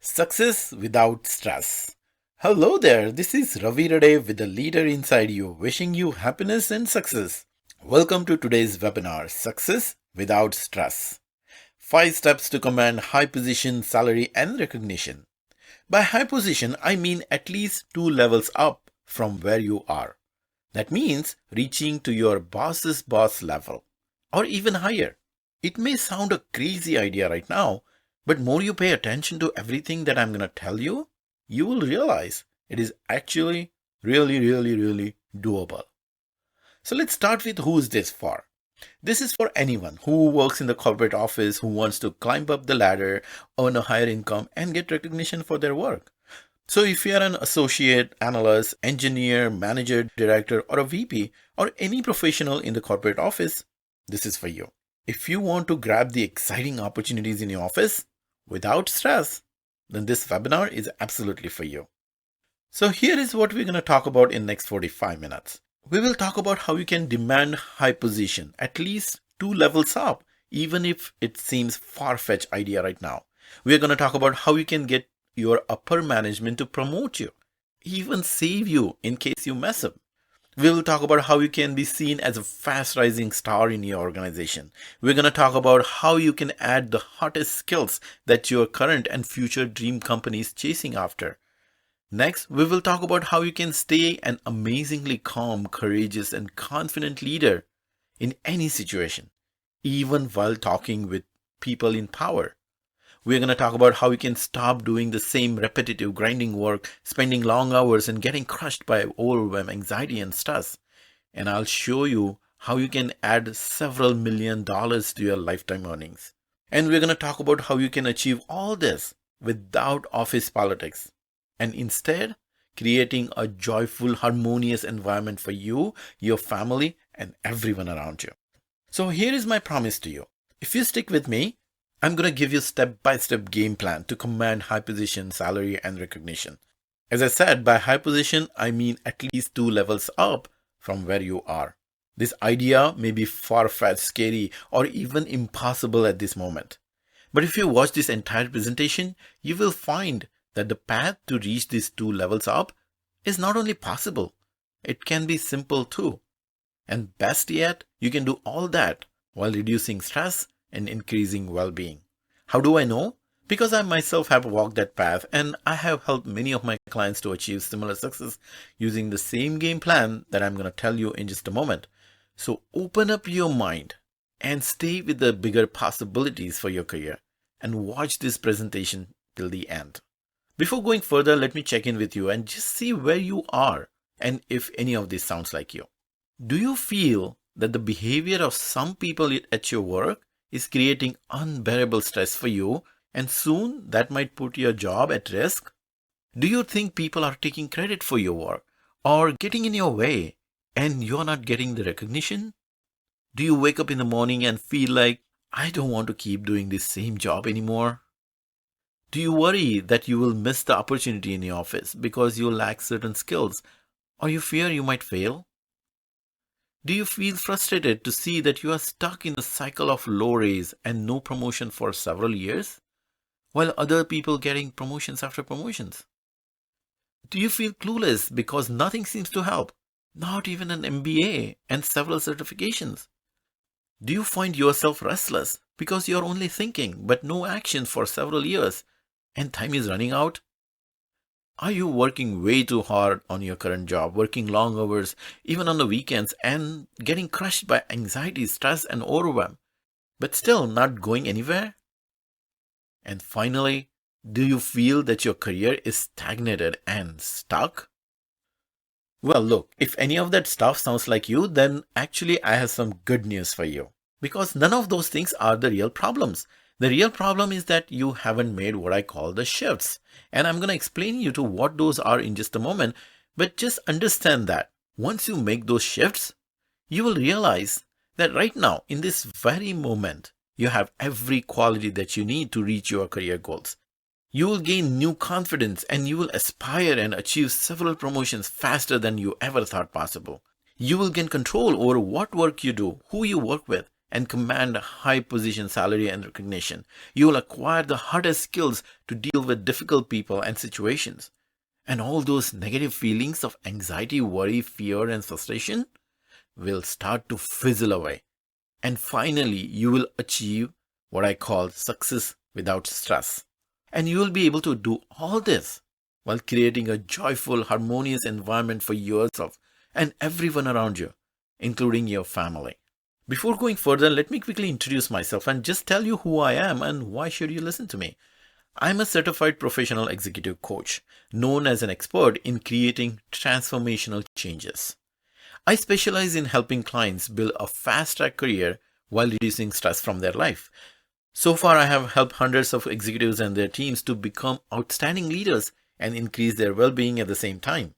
Success without stress. Hello there, this is Ravi today with the leader inside you, wishing you happiness and success. Welcome to today's webinar, Success Without Stress. 5 steps to command high position, salary, and recognition. By high position, I mean at least 2 levels up from where you are. That means reaching to your boss's boss level, or even higher. It may sound a crazy idea right now, but more you pay attention to everything that I'm going to tell you, you will realize it is actually really doable. So let's start with who is this for. This is for anyone who works in the corporate office who wants to climb up the ladder, earn a higher income, and get recognition for their work. So if you're an associate, analyst, engineer, manager, director, or a VP, or any professional in the corporate office, this is for you. If you want to grab the exciting opportunities in your office without stress, then this webinar is absolutely for you. So here is what we're going to talk about in next 45 minutes. We will talk about how you can demand high position, at least 2 levels up, even if it seems far-fetched idea right now. We're going to talk about how you can get your upper management to promote you, even save you in case you mess up. We will talk about how you can be seen as a fast rising star in your organization. We're going to talk about how you can add the hottest skills that your current and future dream company is chasing after. Next, we will talk about how you can stay an amazingly calm, courageous, and confident leader in any situation, even while talking with people in power. We're going to talk about how you can stop doing the same repetitive grinding work, spending long hours and getting crushed by overwhelm, anxiety and stress. And I'll show you how you can add several $1 million to your lifetime earnings. And we're going to talk about how you can achieve all this without office politics and instead creating a joyful, harmonious environment for you, your family, and everyone around you. So here is my promise to you. If you stick with me, I'm going to give you a step-by-step game plan to command high position, salary, and recognition. As I said, by high position, I mean at least 2 levels up from where you are. This idea may be far-fetched, scary, or even impossible at this moment. But if you watch this entire presentation, you will find that the path to reach these 2 levels up is not only possible, it can be simple too. And best yet, you can do all that while reducing stress and increasing well-being. How do I know? Because I myself have walked that path and I have helped many of my clients to achieve similar success using the same game plan that I'm going to tell you in just a moment. So open up your mind and stay with the bigger possibilities for your career and watch this presentation till the end. Before going further, let me check in with you and just see where you are and if any of this sounds like you. Do you feel that the behavior of some people at your work is creating unbearable stress for you, and soon that might put your job at risk? Do you think people are taking credit for your work or getting in your way and you're not getting the recognition? Do you wake up in the morning and feel like, I don't want to keep doing this same job anymore? Do you worry that you will miss the opportunity in your office because you lack certain skills or you fear you might fail? Do you feel frustrated to see that you are stuck in a cycle of low raise and no promotion for several years, while other people getting promotions after promotions? Do you feel clueless because nothing seems to help, not even an MBA and several certifications? Do you find yourself restless because you're only thinking but no action for several years and time is running out? Are you working way too hard on your current job, working long hours, even on the weekends, and getting crushed by anxiety, stress, and overwhelm, but still not going anywhere? And finally, do you feel that your career is stagnated and stuck? Well, look, if any of that stuff sounds like you, then actually I have some good news for you. Because none of those things are the real problems. The real problem is that you haven't made what I call the shifts. And I'm going to explain you to what those are in just a moment. But just understand that once you make those shifts, you will realize that right now, in this very moment, you have every quality that you need to reach your career goals. You will gain new confidence and you will aspire and achieve several promotions faster than you ever thought possible. You will gain control over what work you do, who you work with, and command a high position, salary, and recognition. You will acquire the hardest skills to deal with difficult people and situations. And all those negative feelings of anxiety, worry, fear, and frustration will start to fizzle away. And finally, you will achieve what I call success without stress. And you will be able to do all this while creating a joyful, harmonious environment for yourself and everyone around you, including your family. Before going further, let me quickly introduce myself and just tell you who I am and why should you listen to me. I'm a certified professional executive coach, known as an expert in creating transformational changes. I specialize in helping clients build a fast-track career while reducing stress from their life. So far, I have helped hundreds of executives and their teams to become outstanding leaders and increase their well-being at the same time.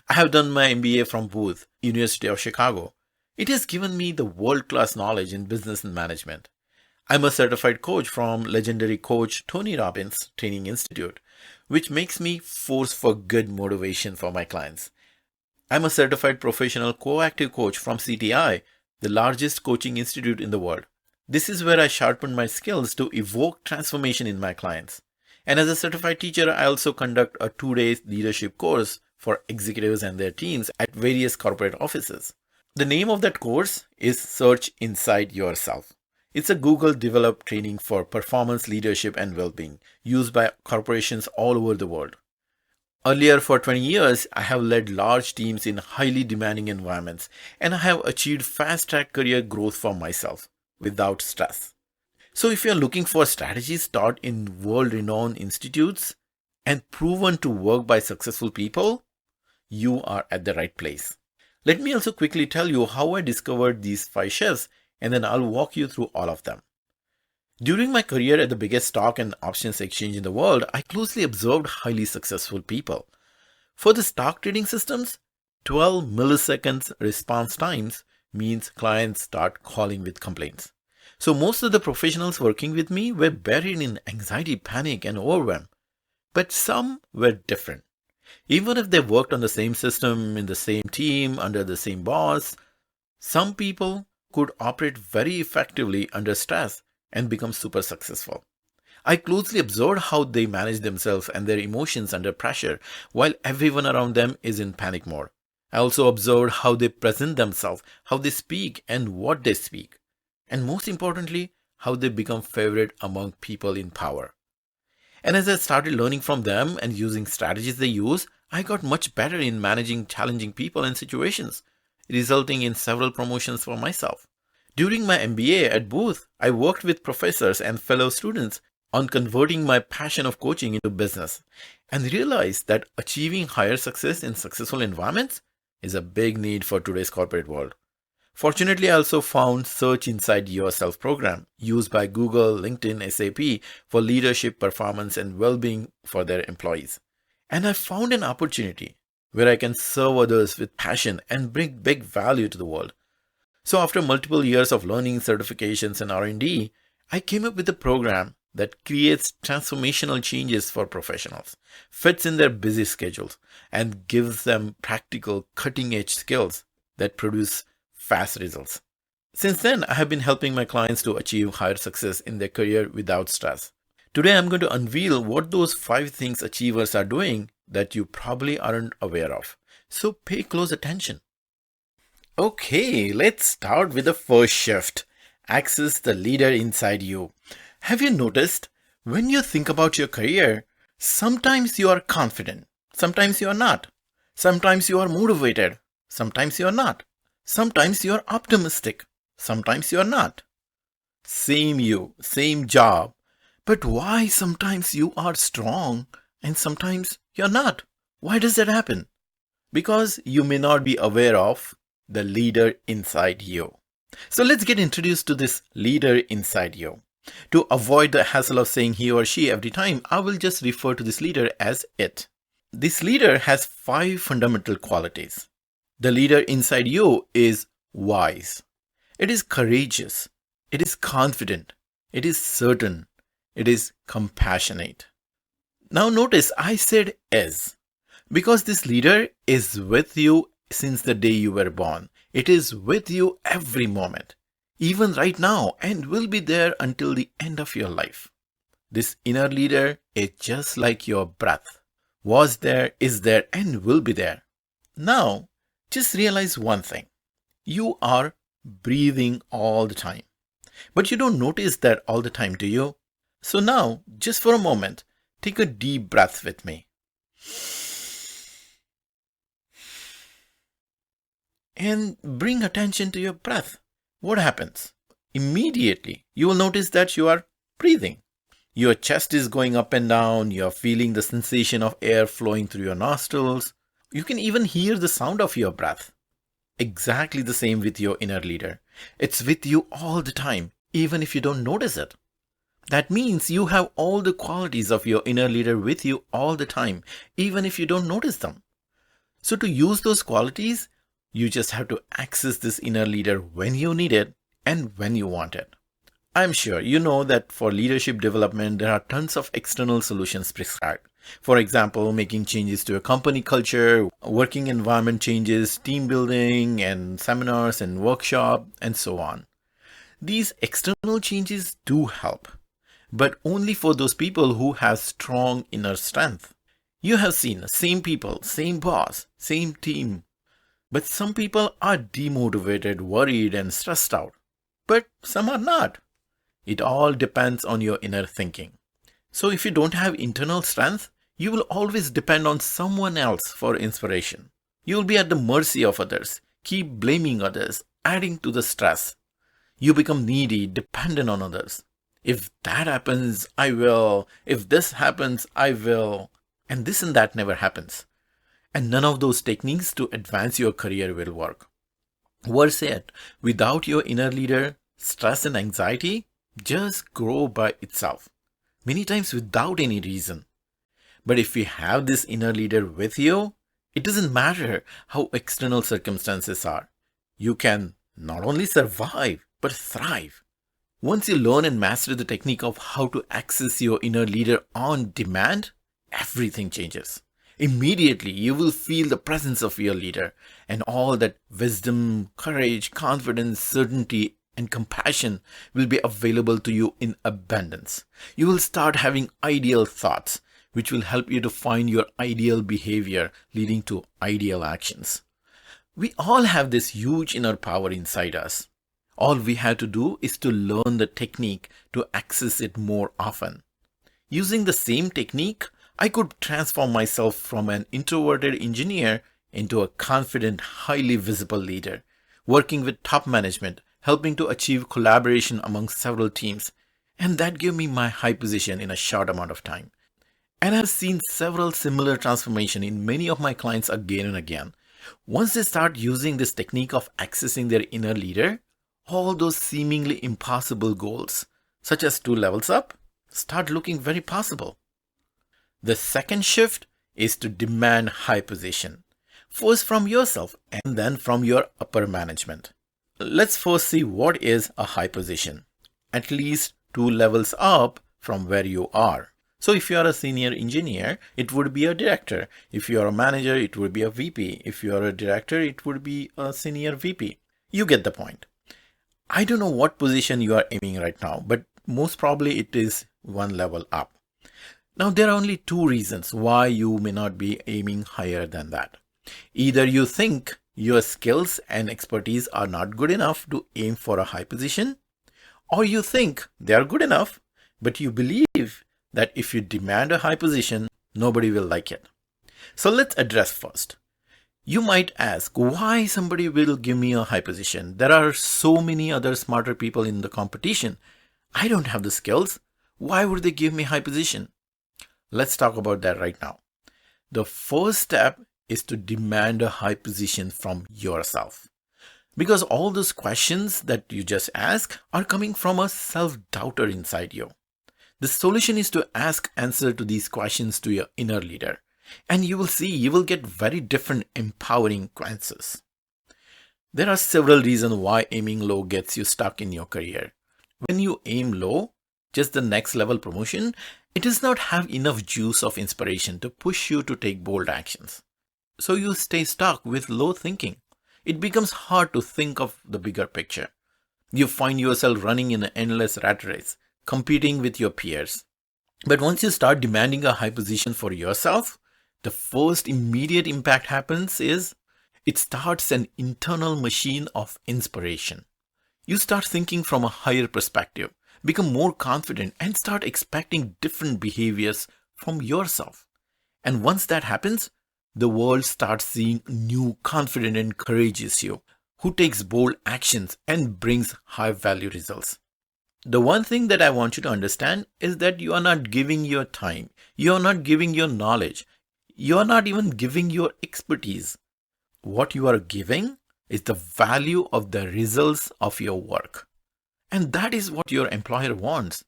I have done my MBA from Booth, University of Chicago. It has given me the world-class knowledge in business and management. I'm a certified coach from legendary coach Tony Robbins Training Institute, which makes me force for good motivation for my clients. I'm a certified professional coactive coach from CTI, the largest coaching institute in the world. This is where I sharpen my skills to evoke transformation in my clients. And as a certified teacher, I also conduct a 2-day leadership course for executives and their teams at various corporate offices. The name of that course is Search Inside Yourself. It's a Google-developed training for performance, leadership, and well-being used by corporations all over the world. Earlier, for 20 years, I have led large teams in highly demanding environments, and I have achieved fast-track career growth for myself without stress. So if you're looking for strategies taught in world-renowned institutes and proven to work by successful people, you are at the right place. Let me also quickly tell you how I discovered these 5 shifts, and then I'll walk you through all of them. During my career at the biggest stock and options exchange in the world, I closely observed highly successful people. For the stock trading systems, 12 milliseconds response times means clients start calling with complaints. So most of the professionals working with me were buried in anxiety, panic, and overwhelm. But some were different. Even if they worked on the same system, in the same team, under the same boss, some people could operate very effectively under stress and become super successful. I closely observed how they manage themselves and their emotions under pressure while everyone around them is in panic mode. I also observed how they present themselves, how they speak and what they speak. And most importantly, how they become favorite among people in power. And as I started learning from them and using strategies they use, I got much better in managing challenging people and situations, resulting in several promotions for myself. During my MBA at Booth, I worked with professors and fellow students on converting my passion of coaching into business and realized that achieving higher success in successful environments is a big need for today's corporate world. Fortunately, I also found Search Inside Yourself program used by Google, LinkedIn, SAP for leadership, performance, and well-being for their employees. And I found an opportunity where I can serve others with passion and bring big value to the world. So after multiple years of learning, certifications, and R&D, I came up with a program that creates transformational changes for professionals, fits in their busy schedules, and gives them practical, cutting-edge skills that produce fast results. Since then, I have been helping my clients to achieve higher success in their career without stress. Today, I'm going to unveil what those 5 things achievers are doing that you probably aren't aware of. So pay close attention. Okay, let's start with the first shift. Access the leader inside you. Have you noticed when you think about your career, sometimes you are confident, sometimes you are not. Sometimes you are motivated, sometimes you are not. Sometimes you are optimistic, sometimes you are not. Same you, same job. But why sometimes you are strong and sometimes you're not? Why does that happen? Because you may not be aware of the leader inside you. So let's get introduced to this leader inside you. To avoid the hassle of saying he or she every time, I will just refer to this leader as it. This leader has 5 fundamental qualities. The leader inside you is wise. It is courageous. It is confident. It is certain. It is compassionate. Now notice I said is, because this leader is with you since the day you were born. It is with you every moment. even right now, and will be there until the end of your life. This inner leader is just like your breath. Was there, is there, and will be there. Now, just realize one thing. You are breathing all the time. But you don't notice that all the time, do you? So now, just for a moment, take a deep breath with me. And bring attention to your breath. What happens? Immediately, you will notice that you are breathing. Your chest is going up and down. You're feeling the sensation of air flowing through your nostrils. You can even hear the sound of your breath. Exactly the same with your inner leader. It's with you all the time, even if you don't notice it. That means you have all the qualities of your inner leader with you all the time, even if you don't notice them. So to use those qualities, you just have to access this inner leader when you need it and when you want it. I'm sure you know that for leadership development, there are tons of external solutions prescribed. For example, making changes to a company culture, working environment changes, team building, and seminars and workshops, and so on. These external changes do help, but only for those people who have strong inner strength. You have seen the same people, same boss, same team, but some people are demotivated, worried, and stressed out, but some are not. It all depends on your inner thinking. So if you don't have internal strength, you will always depend on someone else for inspiration. You will be at the mercy of others, keep blaming others, adding to the stress. You become needy, dependent on others. If that happens, I will. If this happens, I will. And this and that never happens. And none of those techniques to advance your career will work. Worse yet, without your inner leader, stress and anxiety just grow by itself. Many times without any reason. But if you have this inner leader with you, it doesn't matter how external circumstances are. You can not only survive, but thrive. Once you learn and master the technique of how to access your inner leader on demand, everything changes. Immediately, you will feel the presence of your leader and all that wisdom, courage, confidence, certainty, and compassion will be available to you in abundance. You will start having ideal thoughts, which will help you to find your ideal behavior, leading to ideal actions. We all have this huge inner power inside us. All we have to do is to learn the technique to access it more often. Using the same technique, I could transform myself from an introverted engineer into a confident, highly visible leader, working with top management, helping to achieve collaboration among several teams, and that gave me my high position in a short amount of time. And I've seen several similar transformations in many of my clients again and again. Once they start using this technique of accessing their inner leader, all those seemingly impossible goals, such as 2 levels up, start looking very possible. The second shift is to demand high position, first from yourself and then from your upper management. Let's first see what is a high position, at least 2 levels up from where you are. So if you are a senior engineer, it would be a director. If you are a manager, it would be a VP. If you are a director, it would be a senior VP. You get the point. I don't know what position you are aiming right now, but most probably it is 1 level up. Now there are only 2 reasons why you may not be aiming higher than that. Either you think your skills and expertise are not good enough to aim for a high position, or you think they are good enough, but you believe that if you demand a high position, nobody will like it. So let's address first. You might ask why somebody will give me a high position. There are so many other smarter people in the competition. I don't have the skills. Why would they give me high position? Let's talk about that right now. The first step is to demand a high position from yourself. Because all those questions that you just ask are coming from a self-doubter inside you. The solution is to answer to these questions to your inner leader. And you will see you will get very different empowering answers. There are several reasons why aiming low gets you stuck in your career. When you aim low, just the next level promotion, it does not have enough juice of inspiration to push you to take bold actions. So you stay stuck with low thinking. It becomes hard to think of the bigger picture. You find yourself running in an endless rat race, competing with your peers. But once you start demanding a high position for yourself, the first immediate impact happens is it starts an internal machine of inspiration. You start thinking from a higher perspective, become more confident, and start expecting different behaviors from yourself. And once that happens, the world starts seeing new, confident, and courageous you who takes bold actions and brings high value results. The one thing that I want you to understand is that you are not giving your time, you are not giving your knowledge, you are not even giving your expertise. What you are giving is the value of the results of your work. And that is what your employer wants.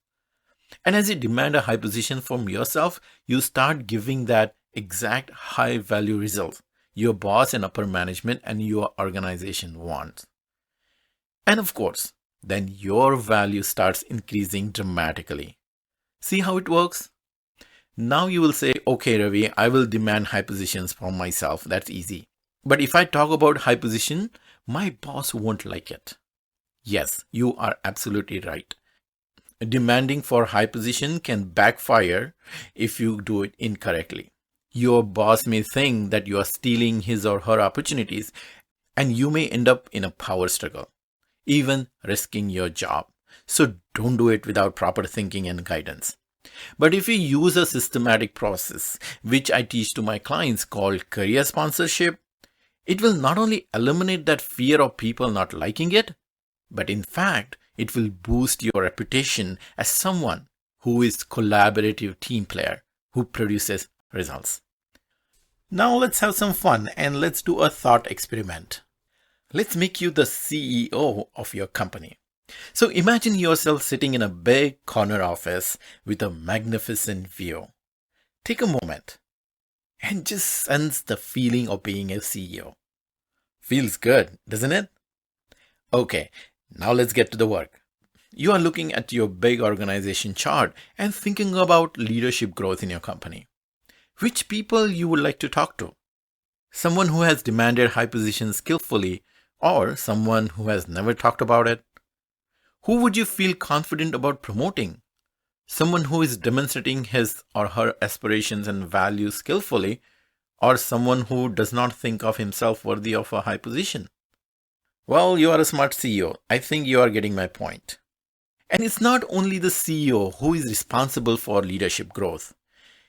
And as you demand a high position from yourself, you start giving that exact high value result your boss and upper management and your organization wants. And of course, then your value starts increasing dramatically. See how it works? Now you will say, okay, Ravi, I will demand high positions for myself. That's easy. But if I talk about high position, my boss won't like it. Yes, you are absolutely right. Demanding for high position can backfire if you do it incorrectly. Your boss may think that you are stealing his or her opportunities, and you may end up in a power struggle, even risking your job. So don't do it without proper thinking and guidance. But if you use a systematic process, which I teach to my clients called career sponsorship, it will not only eliminate that fear of people not liking it, but in fact, it will boost your reputation as someone who is collaborative team player who produces results. Now let's have some fun and let's do a thought experiment. Let's make you the CEO of your company. So imagine yourself sitting in a big corner office with a magnificent view. Take a moment and just sense the feeling of being a CEO. Feels good, doesn't it? Okay, now let's get to the work. You are looking at your big organization chart and thinking about leadership growth in your company. Which people you would like to talk to? Someone who has demanded high positions skillfully or someone who has never talked about it? Who would you feel confident about promoting? Someone who is demonstrating his or her aspirations and values skillfully, or someone who does not think of himself worthy of a high position? Well, you are a smart CEO. I think you are getting my point. And it's not only the CEO who is responsible for leadership growth.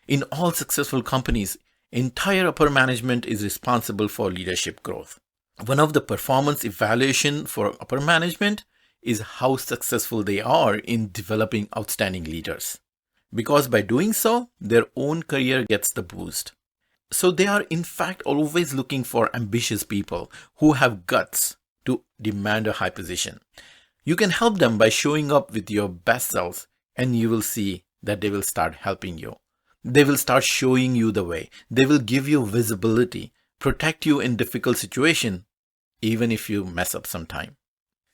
In all successful companies, entire upper management is responsible for leadership growth. One of the performance evaluation for upper management is how successful they are in developing outstanding leaders. Because by doing so, their own career gets the boost. So they are in fact always looking for ambitious people who have guts to demand a high position. You can help them by showing up with your best selves, and you will see that they will start helping you. They will start showing you the way. They will give you visibility, protect you in difficult situations, even if you mess up sometime.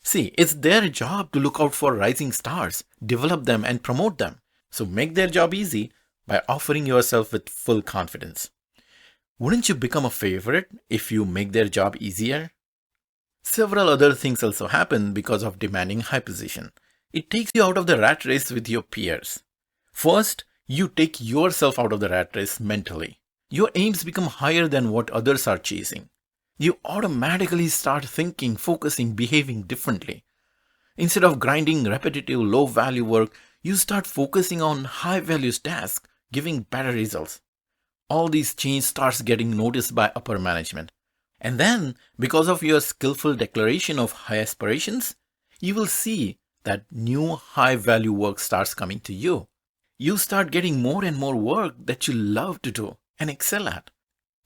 See, it's their job to look out for rising stars, develop them and promote them. So make their job easy by offering yourself with full confidence. Wouldn't you become a favorite if you make their job easier? Several other things also happen because of demanding high position. It takes you out of the rat race with your peers. First, you take yourself out of the rat race mentally. Your aims become higher than what others are chasing. You automatically start thinking, focusing, behaving differently. Instead of grinding repetitive, low-value work, you start focusing on high-value tasks, giving better results. All these change starts getting noticed by upper management. And then, because of your skillful declaration of high aspirations, you will see that new high-value work starts coming to you. You start getting more and more work that you love to do and excel at.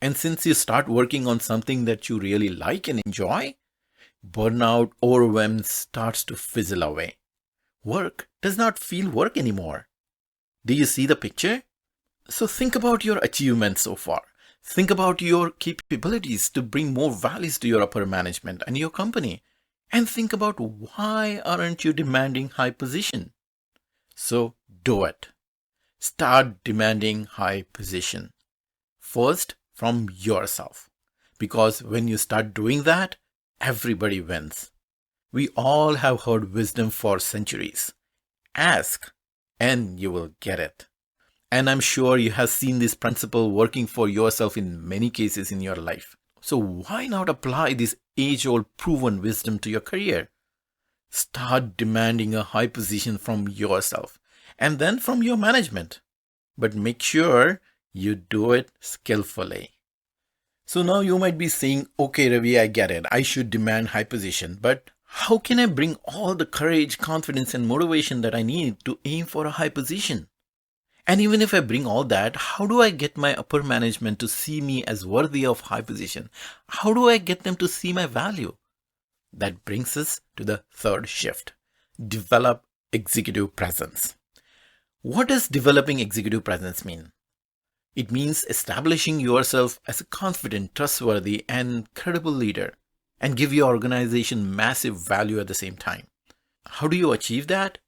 And since you start working on something that you really like and enjoy, burnout, overwhelm starts to fizzle away. Work does not feel work anymore. Do you see the picture? So think about your achievements so far. Think about your capabilities to bring more values to your upper management and your company. And think about why aren't you demanding high position? So do it. Start demanding high position. First, from yourself. Because when you start doing that, everybody wins. We all have heard wisdom for centuries. Ask and you will get it. And I'm sure you have seen this principle working for yourself in many cases in your life. So why not apply this age-old proven wisdom to your career? Start demanding a high position from yourself and then from your management. But make sure you do it skillfully. So now you might be saying, okay, Ravi, I get it. I should demand high position. But how can I bring all the courage, confidence, and motivation that I need to aim for a high position? And even if I bring all that, how do I get my upper management to see me as worthy of high position? How do I get them to see my value? That brings us to the third shift. Develop executive presence. What does developing executive presence mean? It means establishing yourself as a confident, trustworthy, and credible leader and give your organization massive value at the same time. How do you achieve that?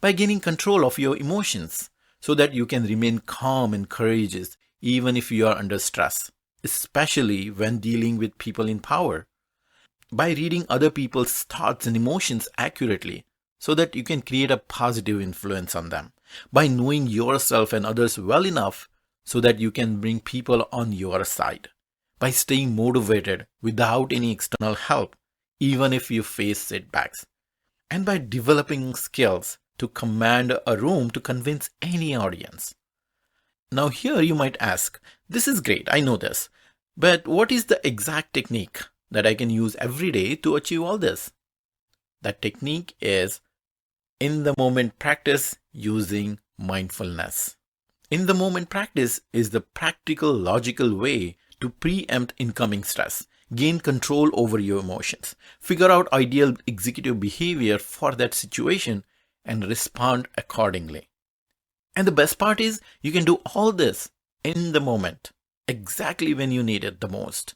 By gaining control of your emotions so that you can remain calm and courageous even if you are under stress, especially when dealing with people in power. By reading other people's thoughts and emotions accurately so that you can create a positive influence on them. By knowing yourself and others well enough so that you can bring people on your side. By staying motivated without any external help, even if you face setbacks. And by developing skills to command a room to convince any audience. Now here you might ask, this is great, I know this, but what is the exact technique that I can use every day to achieve all this? That technique is in the moment practice using mindfulness. In the moment practice is the practical, logical way to preempt incoming stress, gain control over your emotions, figure out ideal executive behavior for that situation, and respond accordingly. And the best part is you can do all this in the moment, exactly when you need it the most.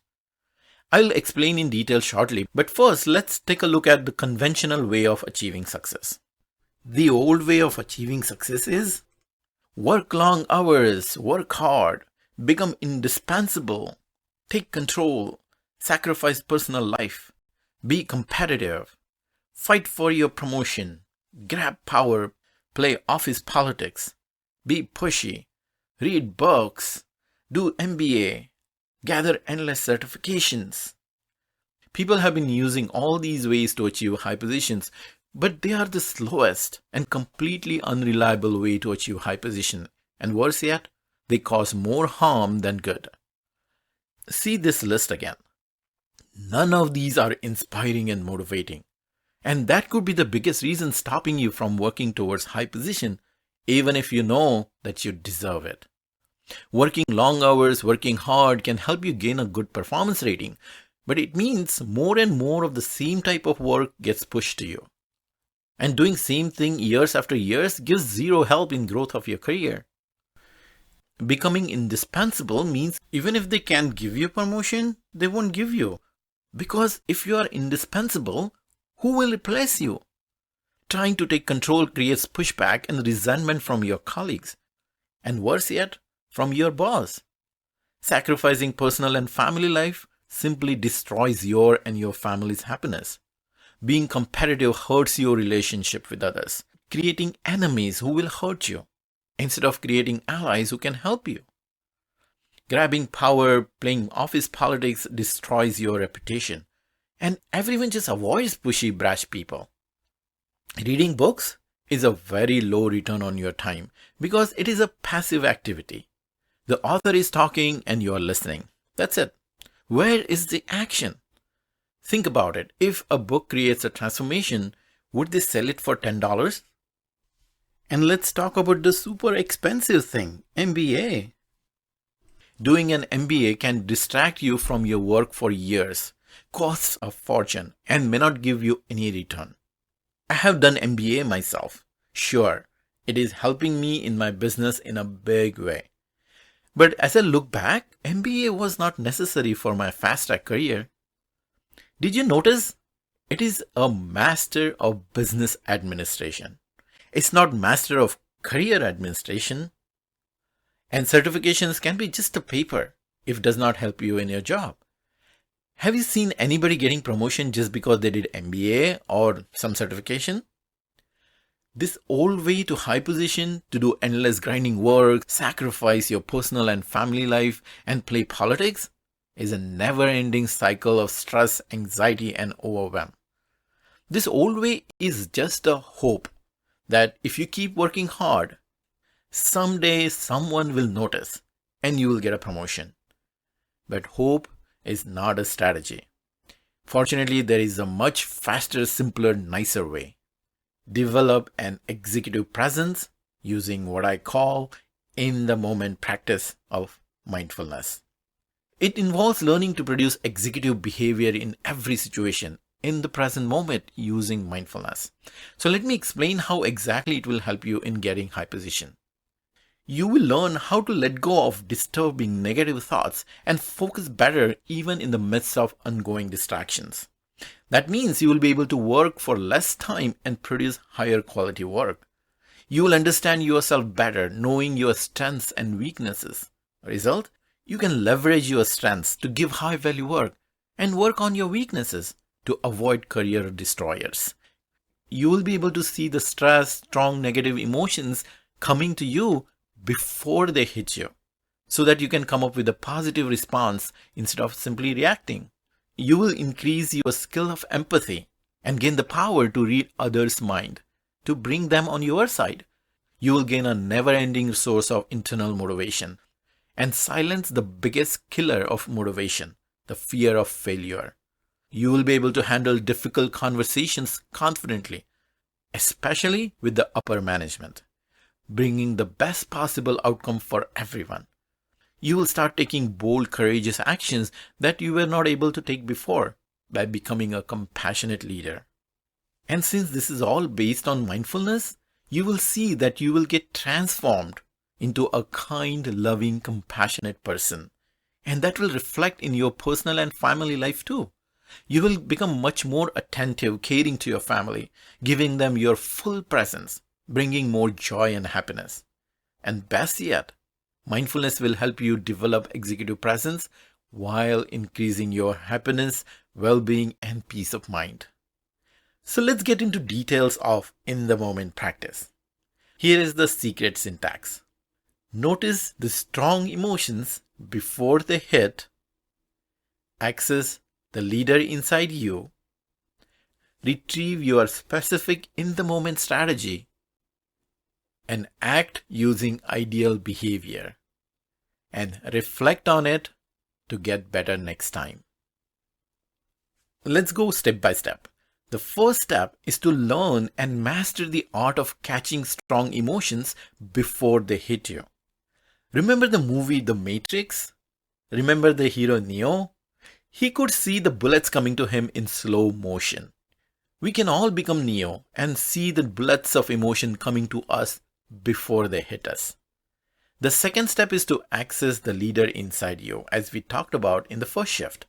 I'll explain in detail shortly, but first let's take a look at the conventional way of achieving success. The old way of achieving success is work long hours, work hard, become indispensable, take control, sacrifice personal life, be competitive, fight for your promotion, grab power, play office politics, be pushy, read books, do MBA, gather endless certifications. People have been using all these ways to achieve high positions, but they are the slowest and completely unreliable way to achieve high position. And worse yet, they cause more harm than good. See this list again. None of these are inspiring and motivating. And that could be the biggest reason stopping you from working towards high position, even if you know that you deserve it. Working long hours, working hard can help you gain a good performance rating, but it means more and more of the same type of work gets pushed to you. And doing same thing years after years gives zero help in growth of your career. Becoming indispensable means even if they can't give you promotion, they won't give you. Because if you are indispensable, who will replace you? Trying to take control creates pushback and resentment from your colleagues. And worse yet, from your boss. Sacrificing personal and family life simply destroys your and your family's happiness. Being competitive hurts your relationship with others, creating enemies who will hurt you, instead of creating allies who can help you. Grabbing power, playing office politics destroys your reputation, and everyone just avoids pushy, brash people. Reading books is a very low return on your time because it is a passive activity. The author is talking and you are listening. That's it. Where is the action? Think about it. If a book creates a transformation, would they sell it for $10? And let's talk about the super expensive thing, MBA. Doing an MBA can distract you from your work for years, costs a fortune, and may not give you any return. I have done MBA myself. Sure, it is helping me in my business in a big way. But as I look back, MBA was not necessary for my fast-track career. Did you notice? It is a Master of Business Administration. It's not Master of Career Administration. And certifications can be just a paper if it does not help you in your job. Have you seen anybody getting promotion just because they did MBA or some certification? This old way to high position, to do endless grinding work, sacrifice your personal and family life, and play politics is a never-ending cycle of stress, anxiety, and overwhelm. This old way is just a hope that if you keep working hard, someday someone will notice and you will get a promotion. But hope is not a strategy. Fortunately, there is a much faster, simpler, nicer way. Develop an executive presence using what I call in-the-moment practice of mindfulness. It involves learning to produce executive behavior in every situation, in the present moment using mindfulness. So let me explain how exactly it will help you in getting high position. You will learn how to let go of disturbing negative thoughts and focus better even in the midst of ongoing distractions. That means you will be able to work for less time and produce higher quality work. You will understand yourself better, knowing your strengths and weaknesses. Result? You can leverage your strengths to give high value work and work on your weaknesses to avoid career destroyers. You will be able to see the stress, strong negative emotions coming to you before they hit you, so that you can come up with a positive response instead of simply reacting. You will increase your skill of empathy and gain the power to read others' mind, to bring them on your side. You will gain a never-ending source of internal motivation and silence the biggest killer of motivation, the fear of failure. You will be able to handle difficult conversations confidently, especially with the upper management, bringing the best possible outcome for everyone. You will start taking bold, courageous actions that you were not able to take before by becoming a compassionate leader. And since this is all based on mindfulness, you will see that you will get transformed into a kind, loving, compassionate person. And that will reflect in your personal and family life too. You will become much more attentive, caring to your family, giving them your full presence, bringing more joy and happiness. And best yet, mindfulness will help you develop executive presence while increasing your happiness, well-being, and peace of mind. So let's get into details of in-the-moment practice. Here is the secret syntax. Notice the strong emotions before they hit, access the leader inside you, retrieve your specific in-the-moment strategy, and act using ideal behavior, and reflect on it to get better next time. Let's go step by step. The first step is to learn and master the art of catching strong emotions before they hit you. Remember the movie The Matrix? Remember the hero Neo? He could see the bullets coming to him in slow motion. We can all become Neo and see the bullets of emotion coming to us before they hit us. The second step is to access the leader inside you, as we talked about in the first shift.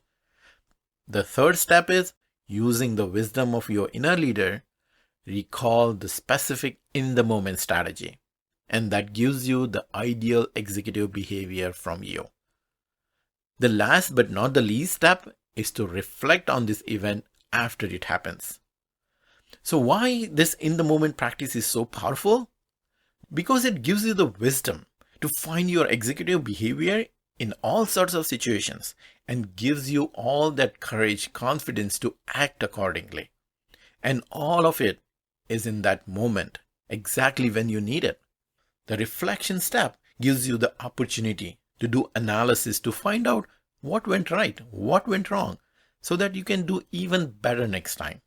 The third step is using the wisdom of your inner leader, recall the specific in-the-moment strategy, and that gives you the ideal executive behavior from you. The last but not the least step is to reflect on this event after it happens. So why this in-the-moment practice is so powerful? Because it gives you the wisdom to find your executive behavior in all sorts of situations and gives you all that courage, confidence to act accordingly. And all of it is in that moment, exactly when you need it. The reflection step gives you the opportunity to do analysis to find out what went right, what went wrong, so that you can do even better next time.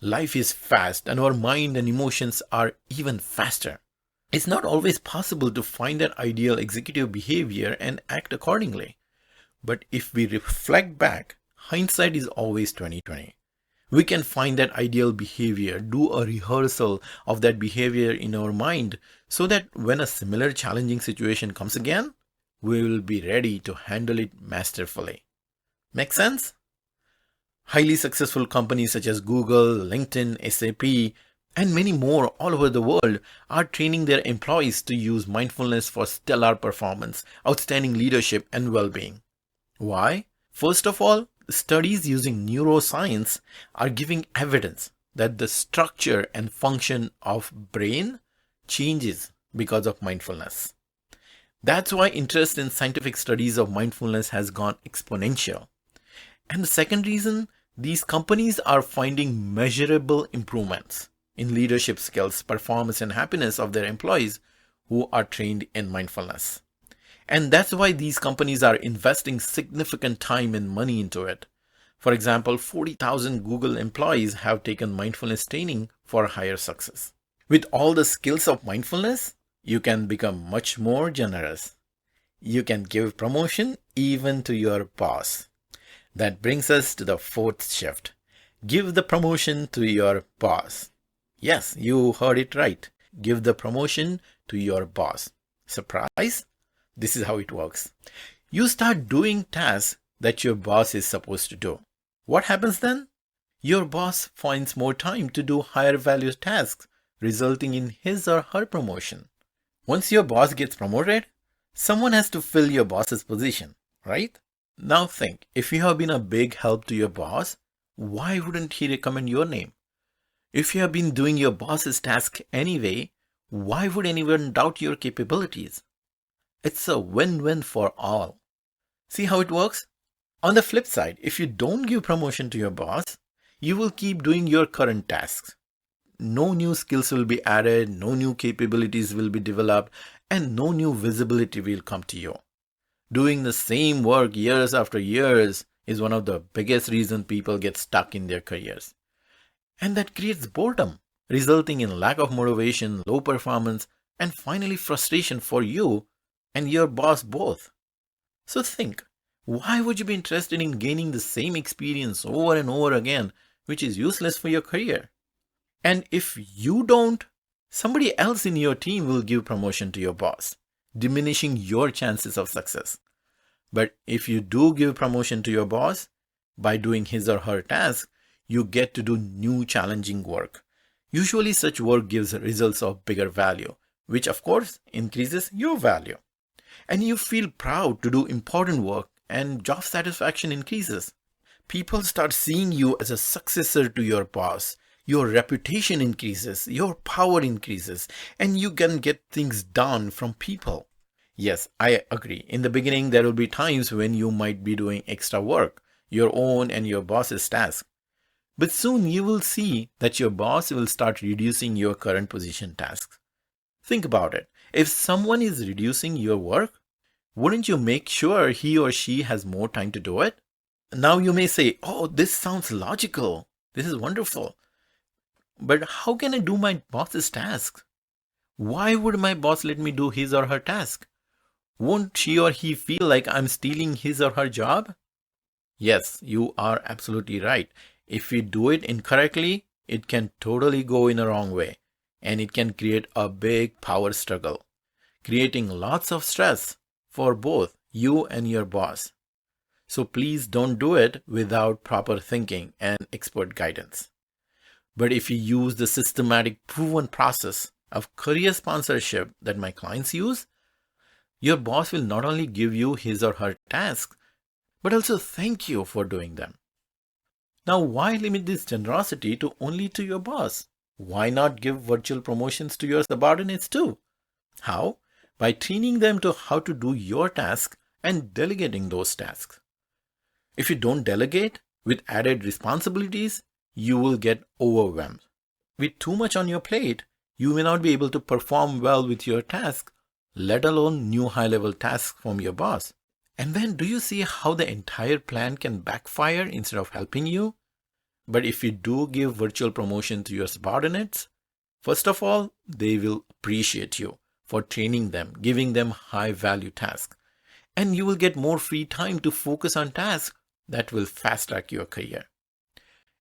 Life is fast and our mind and emotions are even faster. It's not always possible to find that ideal executive behavior and act accordingly. But if we reflect back, hindsight is always 20/20. We can find that ideal behavior, do a rehearsal of that behavior in our mind so that when a similar challenging situation comes again, we will be ready to handle it masterfully. Make sense? Highly successful companies such as Google, LinkedIn, SAP, and many more all over the world are training their employees to use mindfulness for stellar performance, outstanding leadership, and well-being. Why? First of all, Studies using neuroscience are giving evidence that the structure and function of brain changes because of mindfulness. That's why interest in scientific studies of mindfulness has gone exponential. And the second reason, these companies are finding measurable improvements in leadership skills, performance, and happiness of their employees who are trained in mindfulness. And that's why these companies are investing significant time and money into it. For example, 40,000 Google employees have taken mindfulness training for higher success. With all the skills of mindfulness, you can become much more generous. You can give promotion even to your boss. That brings us to the fourth shift. Give the promotion to your boss. Yes, you heard it right. Give the promotion to your boss. Surprise? This is how it works. You start doing tasks that your boss is supposed to do. What happens then? Your boss finds more time to do higher value tasks, resulting in his or her promotion. Once your boss gets promoted, someone has to fill your boss's position, right? Now think, if you have been a big help to your boss, why wouldn't he recommend your name? If you have been doing your boss's task anyway, why would anyone doubt your capabilities? It's a win-win for all. See how it works? On the flip side, if you don't give promotion to your boss, you will keep doing your current tasks. No new skills will be added, no new capabilities will be developed, and no new visibility will come to you. Doing the same work years after years is one of the biggest reasons people get stuck in their careers. And that creates boredom, resulting in lack of motivation, low performance, and finally frustration for you and your boss both. So think, why would you be interested in gaining the same experience over and over again, which is useless for your career? And if you don't, somebody else in your team will give promotion to your boss, diminishing your chances of success. But if you do give promotion to your boss, by doing his or her task, you get to do new challenging work. Usually such work gives results of bigger value, which of course increases your value. And you feel proud to do important work and job satisfaction increases. People start seeing you as a successor to your boss. Your reputation increases, your power increases, and you can get things done from people. Yes, I agree. In the beginning, there will be times when you might be doing extra work, your own and your boss's task. But soon you will see that your boss will start reducing your current position tasks. Think about it. If someone is reducing your work, wouldn't you make sure he or she has more time to do it? Now you may say, oh, this sounds logical. This is wonderful. But how can I do my boss's tasks? Why would my boss let me do his or her task? Won't she or he feel like I'm stealing his or her job? Yes, you are absolutely right. If we do it incorrectly, it can totally go in a wrong way, and it can create a big power struggle, creating lots of stress for both you and your boss. So please don't do it without proper thinking and expert guidance. But if you use the systematic proven process of career sponsorship that my clients use, your boss will not only give you his or her tasks, but also thank you for doing them. Now, why limit this generosity to only to your boss? Why not give virtual promotions to your subordinates too? How? By training them to how to do your task and delegating those tasks. If you don't delegate with added responsibilities, you will get overwhelmed. With too much on your plate, you may not be able to perform well with your task, let alone new high-level tasks from your boss. And then do you see how the entire plan can backfire instead of helping you? But if you do give virtual promotion to your subordinates, first of all, they will appreciate you for training them, giving them high-value tasks. And you will get more free time to focus on tasks that will fast-track your career.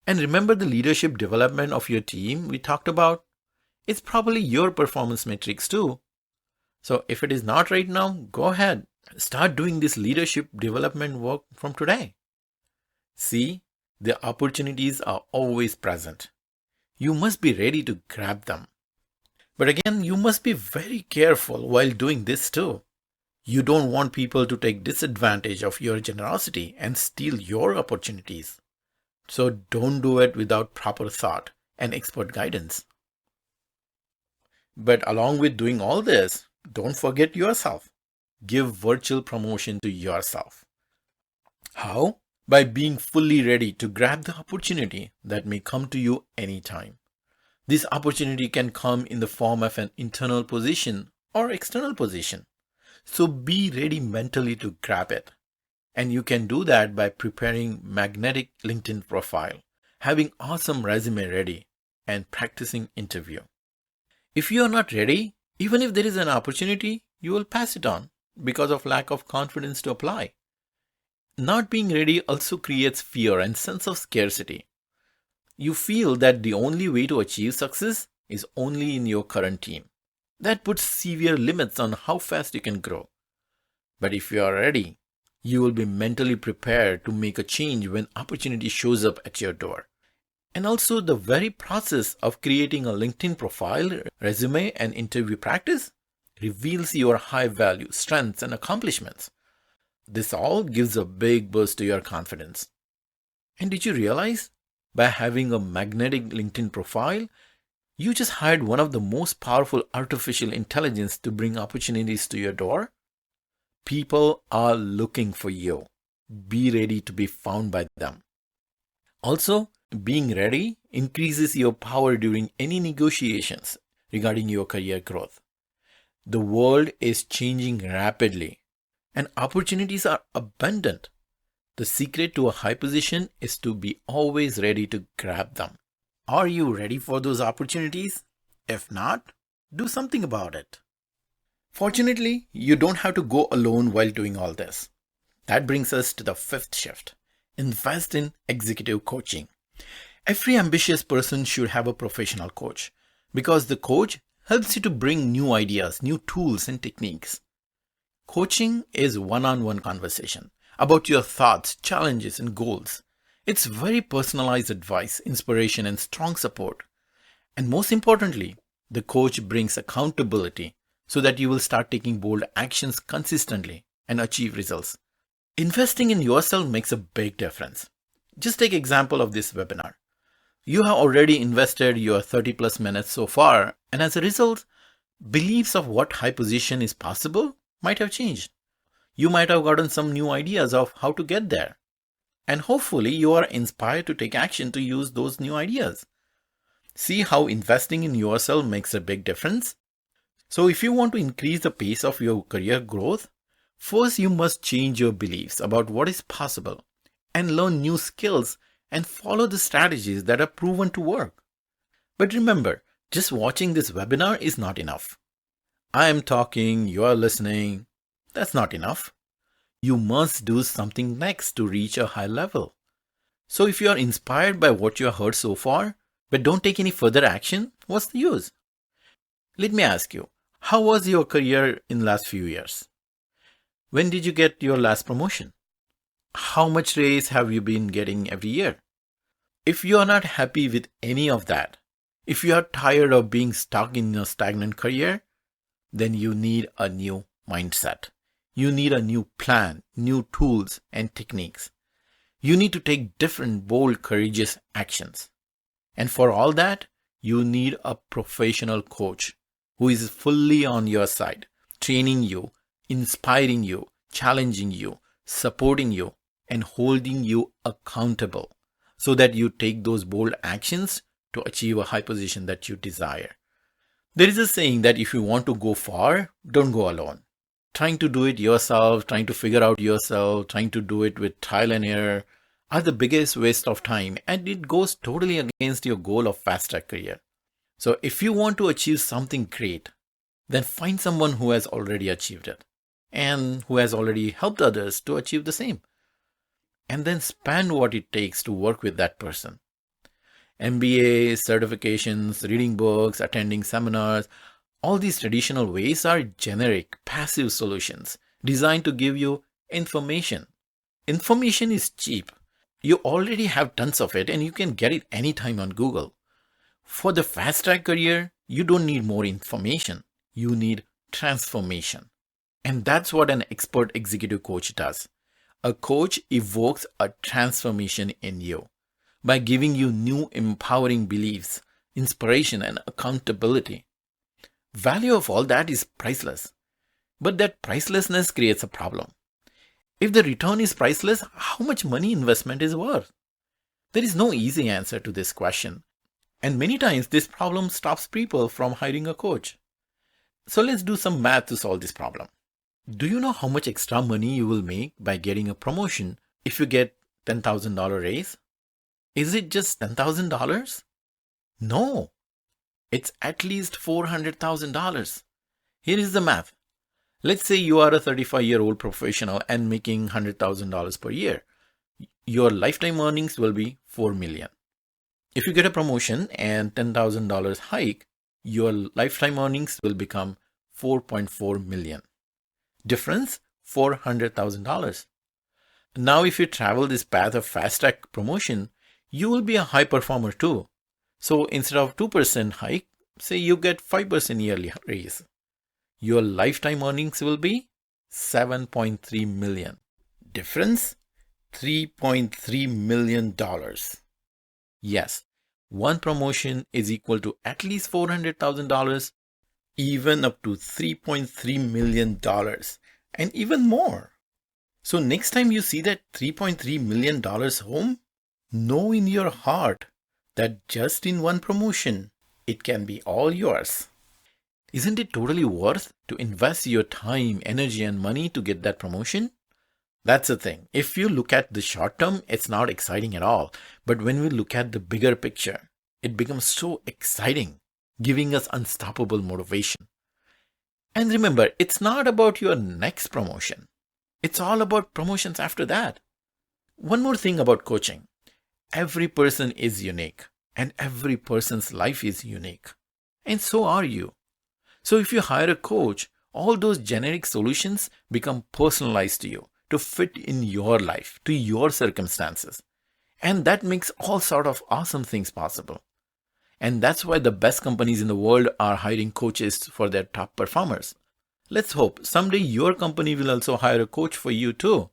And remember the leadership development of your team we talked about? It's probably your performance metrics too. So if it is not right now, go ahead. Start doing this leadership development work from today. See, the opportunities are always present. You must be ready to grab them. But again, you must be very careful while doing this too. You don't want people to take disadvantage of your generosity and steal your opportunities. So don't do it without proper thought and expert guidance. But along with doing all this, don't forget yourself. Give virtual promotion to yourself. How? By being fully ready to grab the opportunity that may come to you anytime. This opportunity can come in the form of an internal position or external position. So be ready mentally to grab it. And you can do that by preparing magnetic LinkedIn profile, having awesome resume ready, and practicing interview. If you are not ready, even if there is an opportunity, you will pass it on because of lack of confidence to apply. Not being ready also creates fear and sense of scarcity. You feel that the only way to achieve success is only in your current team. That puts severe limits on how fast you can grow. But if you are ready, you will be mentally prepared to make a change when opportunity shows up at your door. And also the very process of creating a LinkedIn profile, resume, and interview practice reveals your high value, strengths, and accomplishments. This all gives a big boost to your confidence. And did you realize by having a magnetic LinkedIn profile, you just hired one of the most powerful artificial intelligence to bring opportunities to your door? People are looking for you. Be ready to be found by them. Also, being ready increases your power during any negotiations regarding your career growth. The world is changing rapidly and opportunities are abundant. The secret to a high position is to be always ready to grab them. Are you ready for those opportunities? If not, do something about it. Fortunately, you don't have to go alone while doing all this. That brings us to the fifth shift. Invest in executive coaching. Every ambitious person should have a professional coach because the coach helps you to bring new ideas, new tools, and techniques. Coaching is one-on-one conversation about your thoughts, challenges, and goals. It's very personalized advice, inspiration, and strong support. And most importantly, the coach brings accountability so that you will start taking bold actions consistently and achieve results. Investing in yourself makes a big difference. Just take example of this webinar. You have already invested your 30 plus minutes so far, and as a result, beliefs of what high position is possible might have changed. You might have gotten some new ideas of how to get there. And hopefully you are inspired to take action to use those new ideas. See how investing in yourself makes a big difference? So if you want to increase the pace of your career growth, first you must change your beliefs about what is possible and learn new skills and follow the strategies that are proven to work. But remember, just watching this webinar is not enough. I am talking, you are listening. That's not enough. You must do something next to reach a high level. So if you are inspired by what you have heard so far, but don't take any further action, what's the use? Let me ask you, how was your career in the last few years? When did you get your last promotion? How much raise have you been getting every year? If you are not happy with any of that, if you are tired of being stuck in a stagnant career, then you need a new mindset. You need a new plan, new tools and techniques. You need to take different, bold, courageous actions. And for all that, you need a professional coach who is fully on your side, training you, inspiring you, challenging you, supporting you, and holding you accountable so that you take those bold actions to achieve a high position that you desire. There is a saying that if you want to go far, don't go alone. Trying to do it yourself, trying to figure out yourself, trying to do it with trial and error are the biggest waste of time, and it goes totally against your goal of fast-track career. So if you want to achieve something great, then find someone who has already achieved it and who has already helped others to achieve the same. And then spend what it takes to work with that person. MBA, certifications, reading books, attending seminars, all these traditional ways are generic, passive solutions designed to give you information. Information is cheap. You already have tons of it and you can get it anytime on Google. For the fast track career, you don't need more information. You need transformation. And that's what an expert executive coach does. A coach evokes a transformation in you by giving you new empowering beliefs, inspiration, and accountability. Value of all that is priceless. But that pricelessness creates a problem. If the return is priceless, how much money investment is worth? There is no easy answer to this question. And many times this problem stops people from hiring a coach. So let's do some math to solve this problem. Do you know how much extra money you will make by getting a promotion if you get $10,000 raise? Is it just $10,000? No, it's at least $400,000. Here is the math. Let's say you are a 35-year-old professional and making $100,000 per year. Your lifetime earnings will be $4 million. If you get a promotion and $10,000 hike, your lifetime earnings will become $4.4 million. Difference, $400,000. Now, if you travel this path of fast track promotion, you will be a high performer too. So instead of 2% hike, say you get 5% yearly raise. Your lifetime earnings will be $7.3 million. Difference, $3.3 million. Yes, one promotion is equal to at least $400,000, even up to $3.3 million, and even more. So next time you see that $3.3 million home, know in your heart that just in one promotion, it can be all yours. Isn't it totally worth to invest your time, energy, and money to get that promotion? That's the thing. If you look at the short term, it's not exciting at all. But when we look at the bigger picture, it becomes so exciting, giving us unstoppable motivation. And remember, it's not about your next promotion. It's all about promotions after that. One more thing about coaching. Every person is unique, and every person's life is unique. And so are you. So if you hire a coach, all those generic solutions become personalized to you, to fit in your life, to your circumstances. And that makes all sort of awesome things possible. And that's why the best companies in the world are hiring coaches for their top performers. Let's hope someday your company will also hire a coach for you too.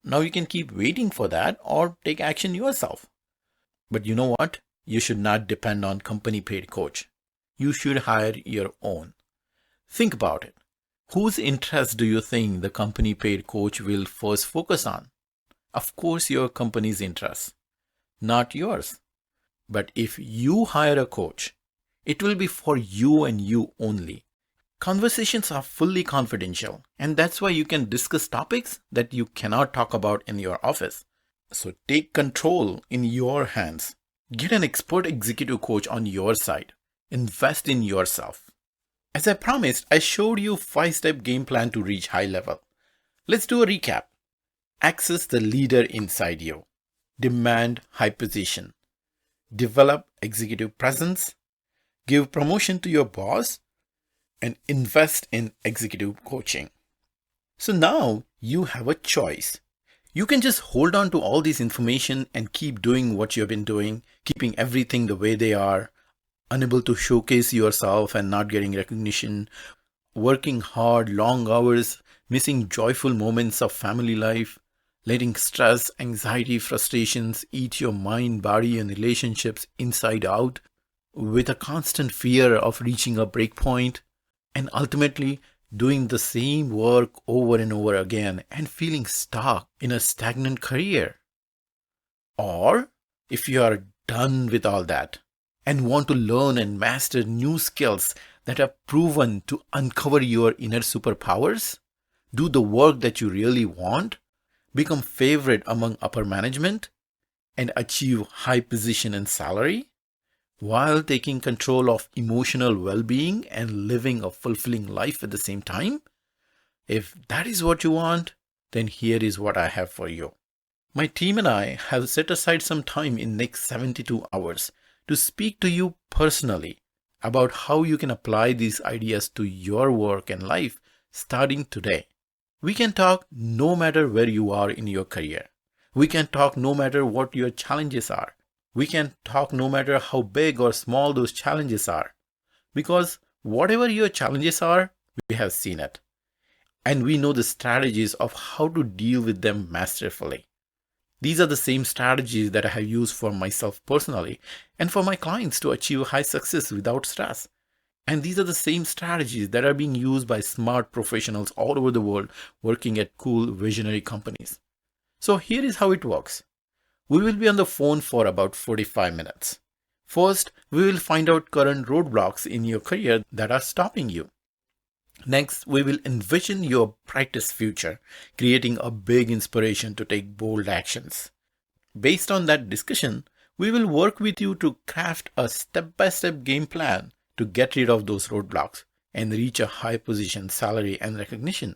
Now you can keep waiting for that or take action yourself. But you know what? You should not depend on company paid coach. You should hire your own. Think about it. Whose interest do you think the company paid coach will first focus on? Of course, your company's interest, not yours. But if you hire a coach, it will be for you and you only. Conversations are fully confidential, and that's why you can discuss topics that you cannot talk about in your office. So take control in your hands. Get an expert executive coach on your side. Invest in yourself. As I promised, I showed you a 5-step game plan to reach high level. Let's do a recap. Access the leader inside you. Demand high position. Develop executive presence. Give promotion to your boss. And invest in executive coaching. So now you have a choice. You can just hold on to all this information and keep doing what you have been doing, keeping everything the way they are, unable to showcase yourself and not getting recognition, working hard, long hours, missing joyful moments of family life, letting stress, anxiety, frustrations eat your mind, body, and relationships inside out, with a constant fear of reaching a breakpoint, and ultimately doing the same work over and over again and feeling stuck in a stagnant career. Or if you are done with all that and want to learn and master new skills that are proven to uncover your inner superpowers, do the work that you really want, become favorite among upper management, and achieve high position and salary, while taking control of emotional well-being and living a fulfilling life at the same time? If that is what you want, then here is what I have for you. My team and I have set aside some time in next 72 hours to speak to you personally about how you can apply these ideas to your work and life starting today. We can talk no matter where you are in your career. We can talk no matter what your challenges are. We can talk no matter how big or small those challenges are. Because whatever your challenges are, we have seen it. and we know the strategies of how to deal with them masterfully. These are the same strategies that I have used for myself personally and for my clients to achieve high success without stress. And these are the same strategies that are being used by smart professionals all over the world working at cool visionary companies. So here is how it works. We will be on the phone for about 45 minutes. First, we will find out current roadblocks in your career that are stopping you. Next, we will envision your brightest future, creating a big inspiration to take bold actions. Based on that discussion, we will work with you to craft a step-by-step game plan to get rid of those roadblocks and reach a high position, salary, and recognition.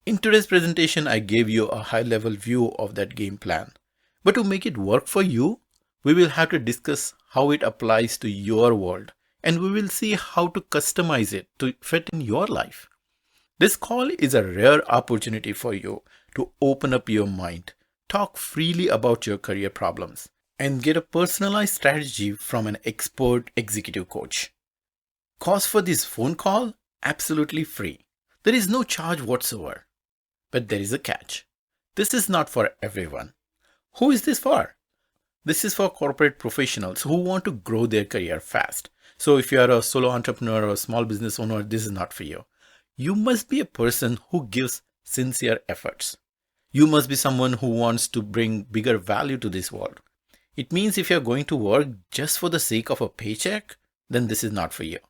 In today's presentation, I gave you a high-level view of that game plan. But to make it work for you, we will have to discuss how it applies to your world, and we will see how to customize it to fit in your life. This call is a rare opportunity for you to open up your mind, talk freely about your career problems, and get a personalized strategy from an expert executive coach. Cost for this phone call? Absolutely free. There is no charge whatsoever. But there is a catch. This is not for everyone. Who is this for? This is for corporate professionals who want to grow their career fast. So if you are a solo entrepreneur or a small business owner, this is not for you. You must be a person who gives sincere efforts. You must be someone who wants to bring bigger value to this world. It means if you're going to work just for the sake of a paycheck, then this is not for you.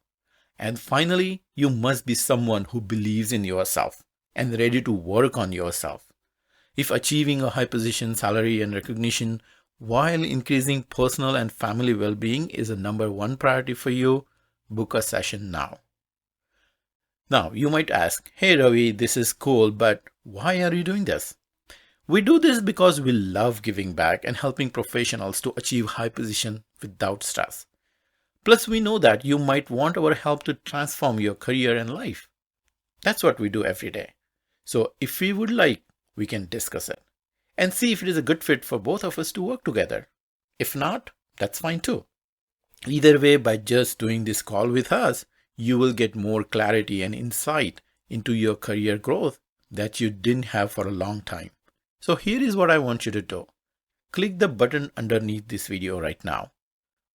And finally, you must be someone who believes in yourself and ready to work on yourself. If achieving a high position, salary, and recognition while increasing personal and family well-being is a number one priority for you, book a session now. Now, you might ask, hey Ravi, this is cool, but why are you doing this? We do this because we love giving back and helping professionals to achieve high position without stress. Plus, we know that you might want our help to transform your career and life. That's what we do every day. So if we would like, we can discuss it and see if it is a good fit for both of us to work together. If not, that's fine too. Either way, by just doing this call with us, you will get more clarity and insight into your career growth that you didn't have for a long time. So here is what I want you to do. Click the button underneath this video right now,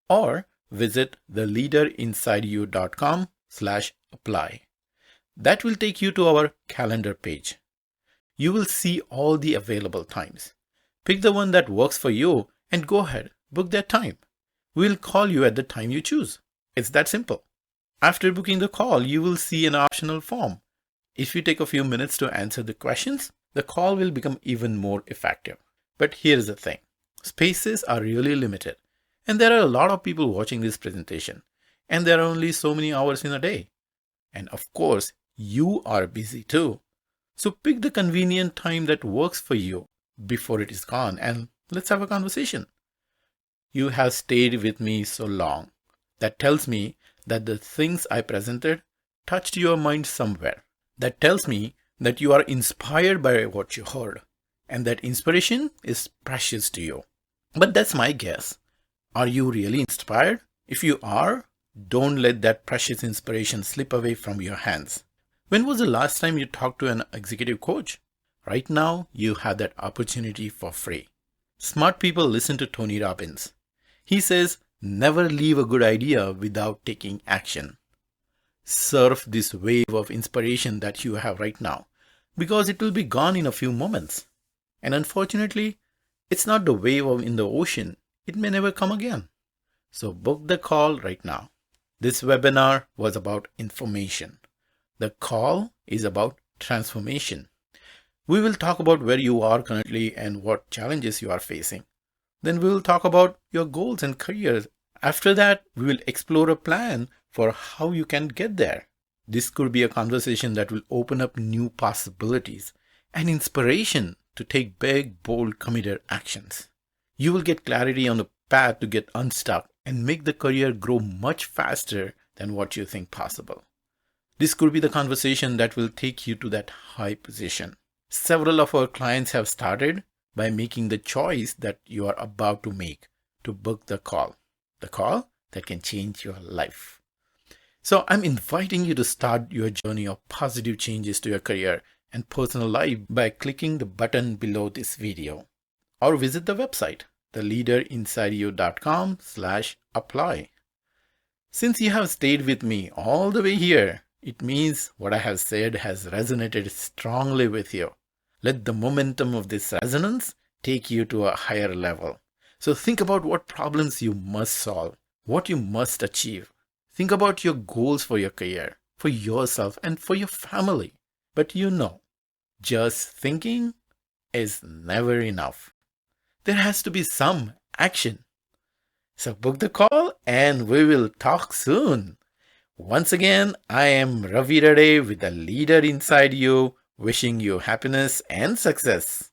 or visit theleaderinsideyou.com/apply. That will take you to our calendar page. You will see all the available times. Pick the one that works for you and go ahead, book that time. We'll call you at the time you choose. It's that simple. After booking the call, you will see an optional form. If you take a few minutes to answer the questions, the call will become even more effective. But here's the thing. Spaces are really limited. And there are a lot of people watching this presentation. And there are only so many hours in a day. And of course, you are busy too. So pick the convenient time that works for you before it is gone and let's have a conversation. You have stayed with me so long. That tells me that the things I presented touched your mind somewhere. That tells me that you are inspired by what you heard and that inspiration is precious to you. But that's my guess. Are you really inspired? If you are, don't let that precious inspiration slip away from your hands. When was the last time you talked to an executive coach? Right now, you have that opportunity for free. Smart people listen to Tony Robbins. He says, never leave a good idea without taking action. Surf this wave of inspiration that you have right now, because it will be gone in a few moments. And unfortunately, it's not the wave in the ocean. It may never come again. So book the call right now. This webinar was about information. The call is about transformation. We will talk about where you are currently and what challenges you are facing. Then we will talk about your goals and careers. After that, we will explore a plan for how you can get there. This could be a conversation that will open up new possibilities and inspiration to take big, bold, committed actions. You will get clarity on the path to get unstuck and make the career grow much faster than what you think possible. This could be the conversation that will take you to that high position. Several of our clients have started by making the choice that you are about to make to book the call that can change your life. So I'm inviting you to start your journey of positive changes to your career and personal life by clicking the button below this video or visit the website theleaderinsideyou.com/apply. Since you have stayed with me all the way here, it means what I have said has resonated strongly with you. Let the momentum of this resonance take you to a higher level. So think about what problems you must solve, what you must achieve. Think about your goals for your career, for yourself, and for your family. But just thinking is never enough. There has to be some action. So book the call and we will talk soon. Once again, I am Ravi Rade with the Leader Inside You, wishing you happiness and success.